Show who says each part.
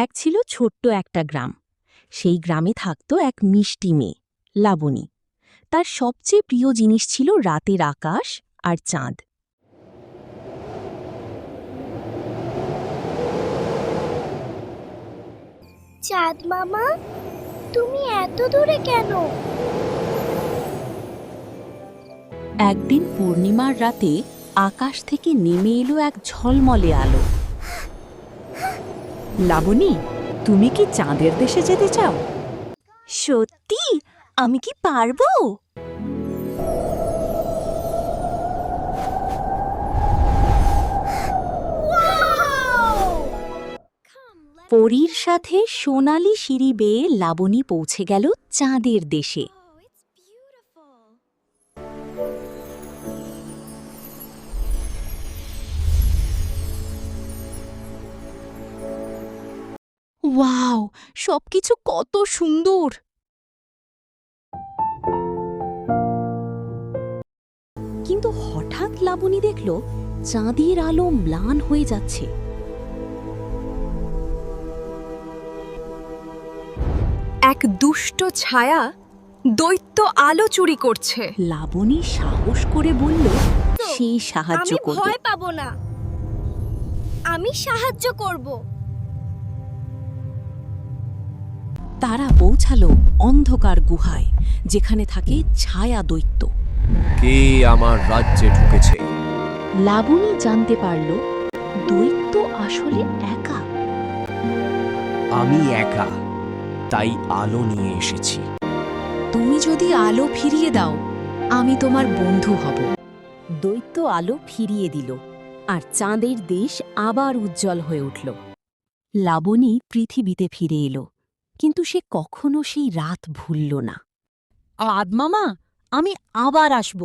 Speaker 1: এক ছিল ছোট্ট একটা গ্রাম। সেই গ্রামে থাকত এক মিষ্টি মেয়ে, লাবণী। তার সবচেয়ে প্রিয় জিনিস ছিল রাতের আকাশ আর চাঁদ।
Speaker 2: চাঁদ মামা, তুমি এত দূরে কেন?
Speaker 1: একদিন পূর্ণিমার রাতে আকাশ থেকে নেমে এলো এক ঝলমলে আলো। লাবণী, তুমি কি চাঁদের দেশে যেতে চাও?
Speaker 2: সত্যি? আমি কি পারবো?
Speaker 1: পরীর সাথে সোনালি সিঁড়ি বেয়ে লাবণী পৌঁছে গেল চাঁদের দেশে। ওয়াও, সবকিছু কত সুন্দর! কিন্তু হঠাৎ লাবণী দেখল চাঁদের আলো ম্লান হয়ে যাচ্ছে।
Speaker 3: এক দুষ্ট ছায়া দৈত্য আলো চুরি করছে।
Speaker 1: লাবণী সাহস করে বলল সে সাহায্য
Speaker 2: আমি
Speaker 1: করবে।
Speaker 2: ভয় পাবো না, আমি সাহায্য করব।
Speaker 1: তারা পৌঁছালো অন্ধকার গুহায়, যেখানে থাকে ছায়া দৈত্য।
Speaker 4: কে আমার রাজ্যে ঢুকেছে?
Speaker 1: লাবণী জানতে পারল দৈত্য আসলে একা।
Speaker 4: আমি একা, তাই আলো নিয়ে এসেছি।
Speaker 1: তুমি যদি আলো ফিরিয়ে দাও, আমি তোমার বন্ধু হব। দৈত্য আলো ফিরিয়ে দিল, আর চাঁদের দেশ আবার উজ্জ্বল হয়ে উঠল। লাবণী পৃথিবীতে ফিরে এলো, কিন্তু সে কখনো সেই রাত ভুলল না।
Speaker 5: আদমামা, আমি আবার আসব।